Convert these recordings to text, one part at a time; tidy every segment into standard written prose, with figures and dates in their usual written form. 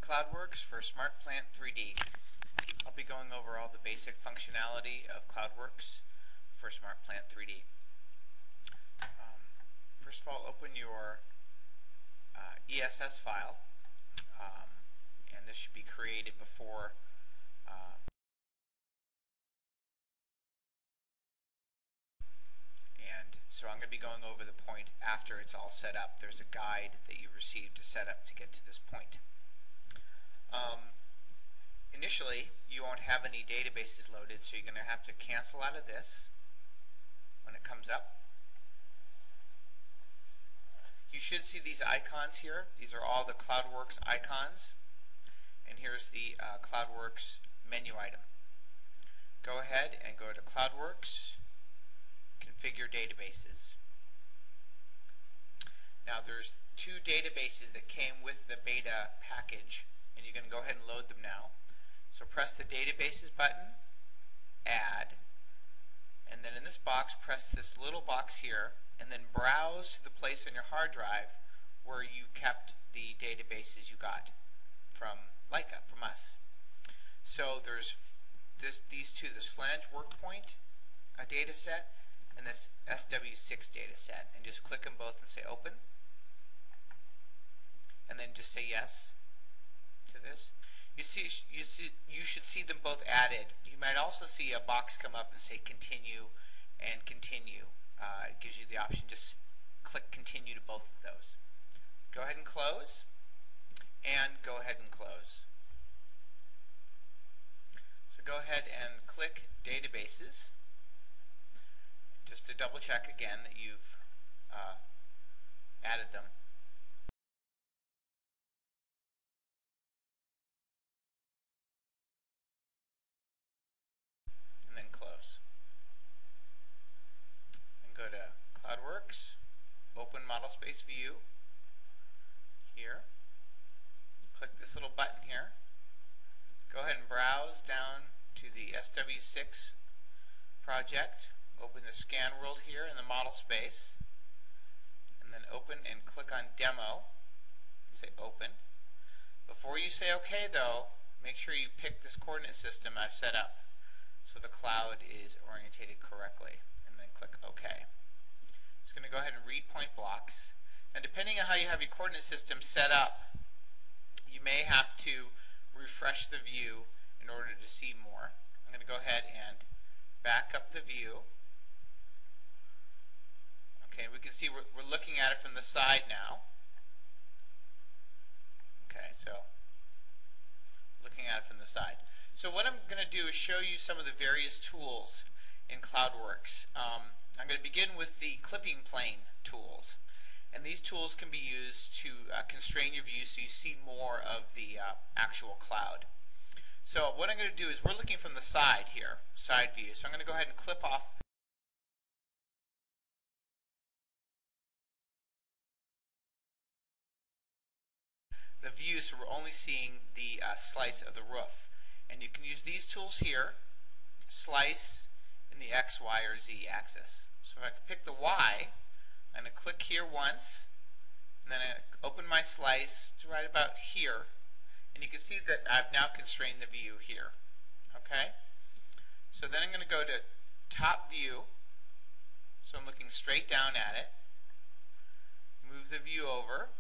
CloudWorks for SmartPlant 3D. I'll be going over all the basic functionality of CloudWorks for SmartPlant 3D. First of all, open your ESS file, and this should be created before and so I'm going to be going over the point after it's all set up. There's a guide that you received to set up to get to this point. Initially, you won't have any databases loaded, so you're going to have to cancel out of this when it comes up. You should see these icons here. These are all the CloudWorks icons, and here's the CloudWorks menu item. Go ahead and go to CloudWorks, configure databases. Now there's two databases that came with the beta package, and you're going to go ahead and load them now. So press the databases button, add, and then in this box press this little box here, and then browse to the place on your hard drive where you kept the databases you got from Leica, from us. So there's these two, this flange workpoint data set and this SW6 data set, and just click them both and say open, and then just say yes to this. You should see them both added. You might also see a box come up and say continue and continue. It gives you the option, just click continue to both of those. Go ahead and close, and go ahead and close. So go ahead and click databases, just to double check again that you've added them. And then close. And go to CloudWorks, open Model Space View here. Click this little button here. Go ahead and browse down to the SW6 project. Open the Scan World here in the model space, and then open and click on Demo. Say Open. Before you say OK, though, make sure you pick this coordinate system I've set up so the cloud is orientated correctly, and then click OK. It's going to go ahead and read point blocks. Now, depending on how you have your coordinate system set up, you may have to refresh the view in order to see more. I'm going to go ahead and back up the view. Okay, we can see we're looking at it from the side now. Okay, so looking at it from the side. So what I'm going to do is show you some of the various tools in CloudWorks. I'm going to begin with the clipping plane tools. And these tools can be used to constrain your view so you see more of the actual cloud. So what I'm going to do is, we're looking from the side here, side view. So I'm going to go ahead and clip off the view so we're only seeing the slice of the roof. And you can use these tools here, slice in the X, Y, or Z axis. So if I pick the Y, I'm going to click here once, and then I open my slice to right about here, and you can see that I've now constrained the view here. Okay? So then I'm going to go to top view, so I'm looking straight down at it, move the view over.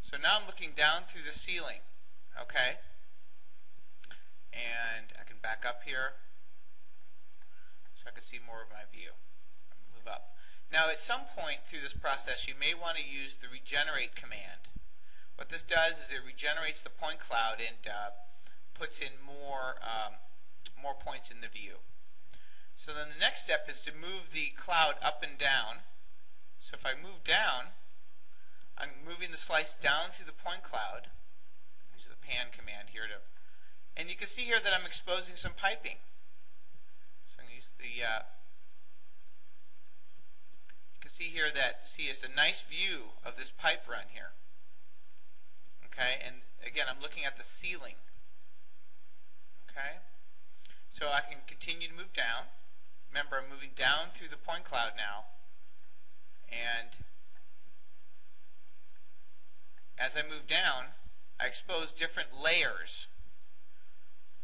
So now I'm looking down through the ceiling. Okay? And I can back up here so I can see more of my view. Move up. Now at some point through this process you may want to use the regenerate command. What this does is it regenerates the point cloud and puts in more points in the view. So then the next step is to move the cloud up and down. So if I move down, I'm moving the slice down through the point cloud. Use the pan command here to, and you can see here that I'm exposing some piping. So I'm going to use the you can see here that, it's a nice view of this pipe run here. Okay, and again I'm looking at the ceiling. Okay, so I can continue to move down. Remember, I'm moving down through the point cloud now, and as I move down I expose different layers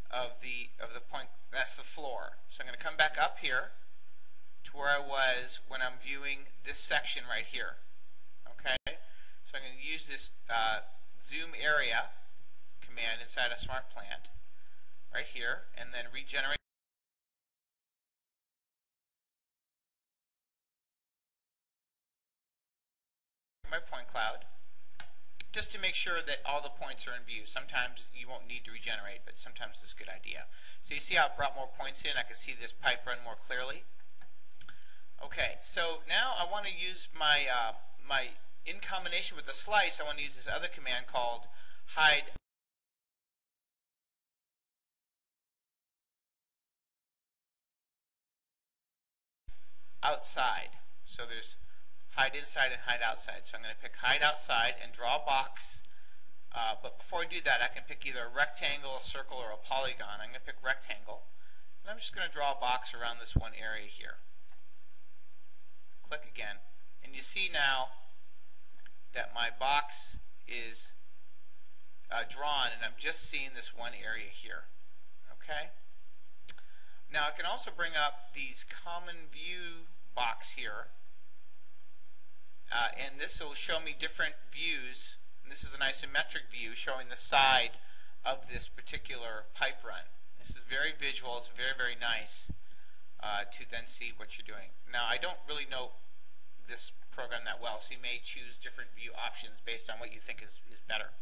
of the point. That's the floor. So I'm going to come back up here to where I was when I'm viewing this section right here. Okay, so I'm going to use this zoom area command inside of SmartPlant right here, and then regenerate my point cloud, just to make sure that all the points are in view. Sometimes you won't need to regenerate, but sometimes it's a good idea. So you see how it brought more points in? I can see this pipe run more clearly. Okay, so now I want to use my, in combination with the slice, I want to use this other command called hide outside. So there's hide inside and hide outside. So I'm going to pick hide outside and draw a box. But before I do that, I can pick either a rectangle, a circle, or a polygon. I'm going to pick rectangle. And I'm just going to draw a box around this one area here. Click again. And you see now that my box is drawn, and I'm just seeing this one area here. Okay? Now I can also bring up these common view box here. And this will show me different views. And this is an isometric view showing the side of this particular pipe run. This is very visual. It's very, very nice to then see what you're doing. Now, I don't really know this program that well, so you may choose different view options based on what you think is better.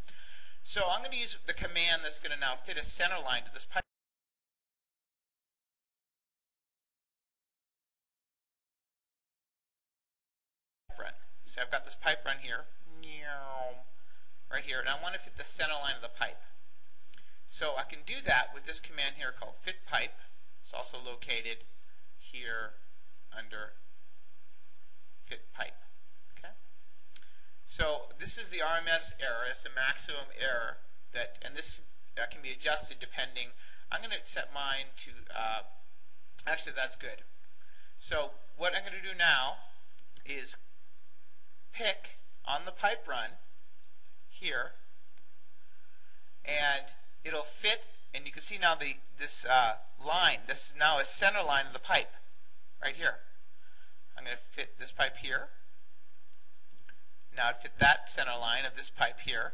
So I'm going to use the command that's going to now fit a center line to this pipe run. So I've got this pipe run here, right here, and I want to fit the center line of the pipe. So I can do that with this command here called fit pipe. It's also located here under fit pipe. Okay. So this is the RMS error. It's the maximum error that, and this can be adjusted depending. I'm going to set mine to. Actually, that's good. So what I'm going to do now is pick on the pipe run here, and it'll fit, and you can see now this line. This is now a center line of the pipe right here. I'm going to fit this pipe here. Now I'd fit that center line of this pipe here,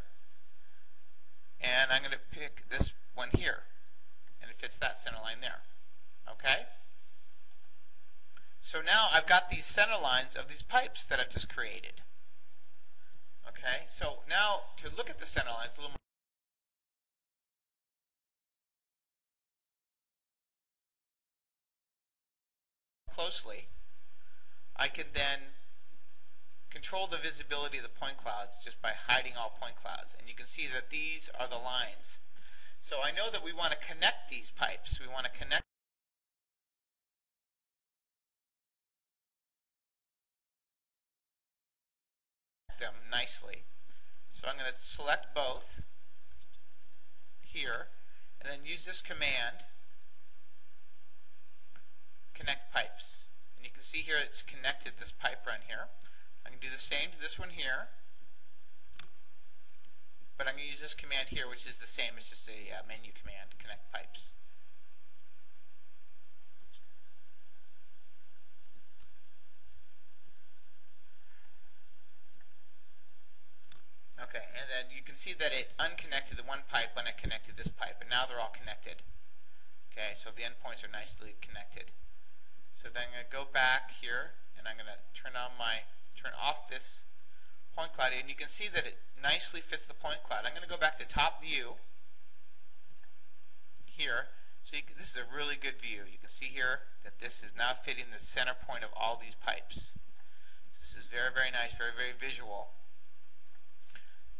and I'm going to pick this one here, and it fits that center line there. Okay? So now I've got these center lines of these pipes that I've just created. Okay, so now to look at the center lines a little more closely, I can then control the visibility of the point clouds just by hiding all point clouds. And you can see that these are the lines. So I know that we want to connect these pipes. We want to connect them nicely. So I'm going to select both here and then use this command, connect pipes. And you can see here it's connected this pipe run here. I can do the same to this one here, but I'm going to use this command here, which is the same. It's just a menu command, connect pipes. Okay, and then you can see that it unconnected the one pipe when I connected this pipe, and now they're all connected. Okay, so the endpoints are nicely connected. So then I'm going to go back here, and I'm going to turn off this point cloud, and you can see that it nicely fits the point cloud. I'm going to go back to top view here. So this is a really good view. You can see here that this is now fitting the center point of all these pipes. So this is very, very nice, very, very visual.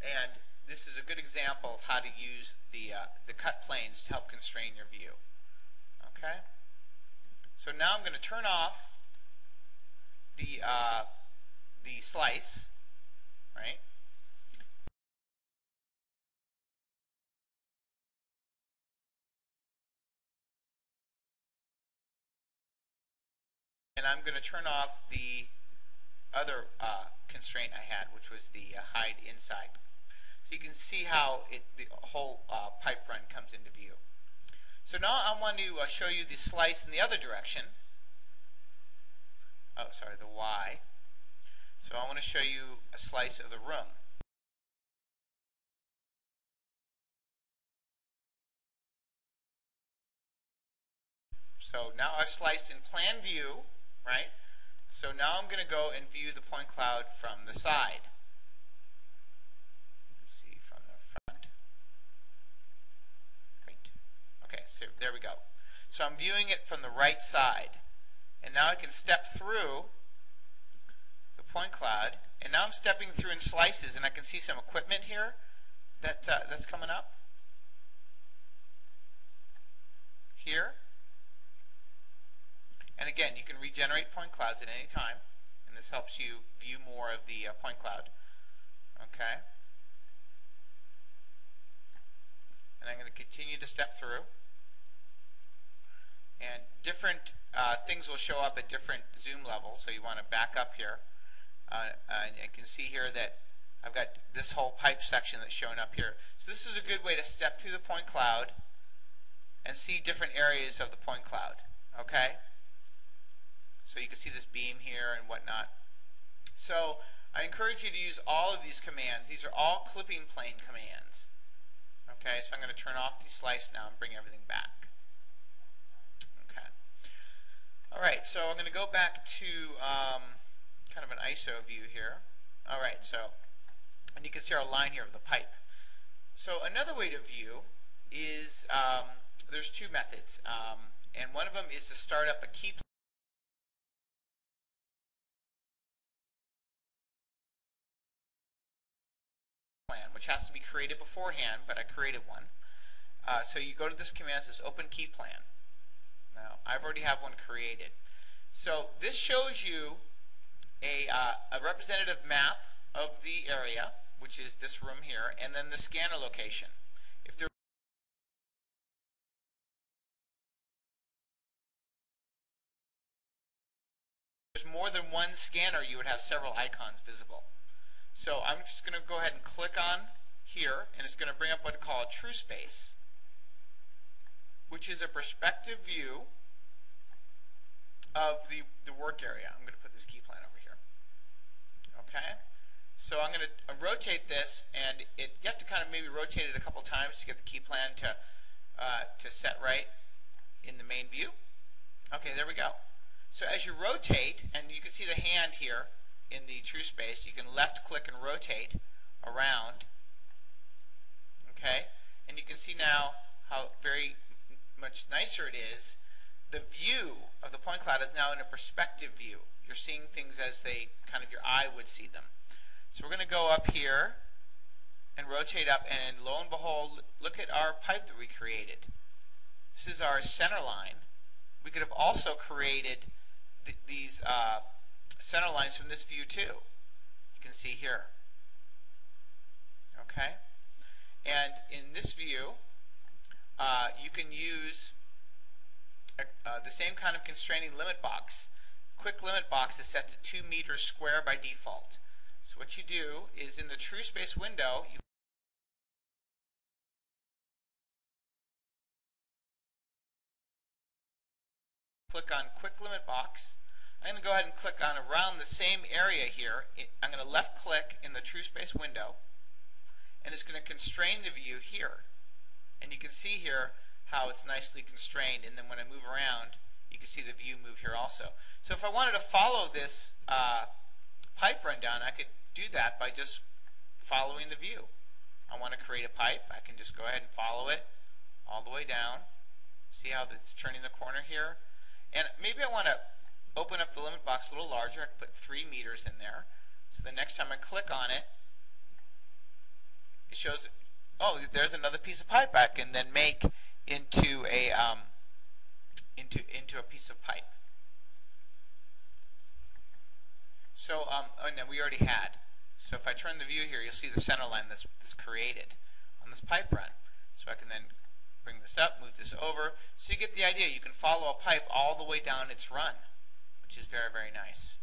And this is a good example of how to use the cut planes to help constrain your view. Okay? So now I'm going to turn off the slice, right? And I'm going to turn off the other constraint I had, which was the hide inside. So So you can see how the whole pipe run comes into view. So now I want to show you the slice in the other direction. Oh, sorry, the Y. So I want to show you a slice of the room. So now I've sliced in plan view, right? So now I'm going to go and view the point cloud from the side. Let's see, from the front. Right. Okay, so there we go. So I'm viewing it from the right side. And now I can step through the point cloud, and now I'm stepping through in slices, and I can see some equipment here that's coming up. Here. And again, you can regenerate point clouds at any time, and this helps you view more of the point cloud. Okay. And I'm going to continue to step through. And different things will show up at different zoom levels, so you want to back up here. And you can see here that I've got this whole pipe section that's showing up here. So this is a good way to step through the point cloud and see different areas of the point cloud. Okay? So you can see this beam here and whatnot. So I encourage you to use all of these commands. These are all clipping plane commands. Okay, so I'm going to turn off the slice now and bring everything back. Okay. Alright, so I'm going to go back to kind of an ISO view here. Alright, so, and you can see our line here of the pipe. So another way to view is, there's two methods. And one of them is to start up a key plan, which has to be created beforehand, but I created one. So you go to this command, it says open key plan. Now, I've already have one created. So this shows you a representative map of the area, which is this room here, and then the scanner location. If there's more than one scanner, you would have several icons visible. So I'm just going to go ahead and click on here, and it's going to bring up what I call a true space, which is a perspective view of the work area. I'm going to put this key plan over here. Okay? So I'm going to rotate this, and you have to kind of maybe rotate it a couple times to get the key plan to set right in the main view. Okay, there we go. So as you rotate, and you can see the hand here in the true space, you can left click and rotate around. Okay? And you can see now how very much nicer it is. The view of the point cloud is now in a perspective view. You're seeing things as they kind of your eye would see them. So we're going to go up here and rotate up, and lo and behold, look at our pipe that we created. This is our center line. We could have also created these center lines from this view too. You can see here. Okay? And in this view, you can use the same kind of constraining limit box. Quick limit box is set to 2 meters square by default. So what you do is in the true space window, you click on quick limit box. I'm going to go ahead and click on around the same area here. I'm going to left click in the true space window, and it's going to constrain the view here. And you can see here how it's nicely constrained, and then when I move around, you can see the view move here also. So if I wanted to follow this pipe rundown, I could do that by just following the view. I want to create a pipe. I can just go ahead and follow it all the way down. See how it's turning the corner here? And maybe I want to open up the limit box a little larger. I can put 3 meters in there. So the next time I click on it, it shows, oh, there's another piece of pipe I can then make into a into a piece of pipe. So oh no, we already had. So if I turn the view here, you'll see the center line that's created on this pipe run. So I can then bring this up, move this over. So you get the idea. You can follow a pipe all the way down its run, which is very, very nice.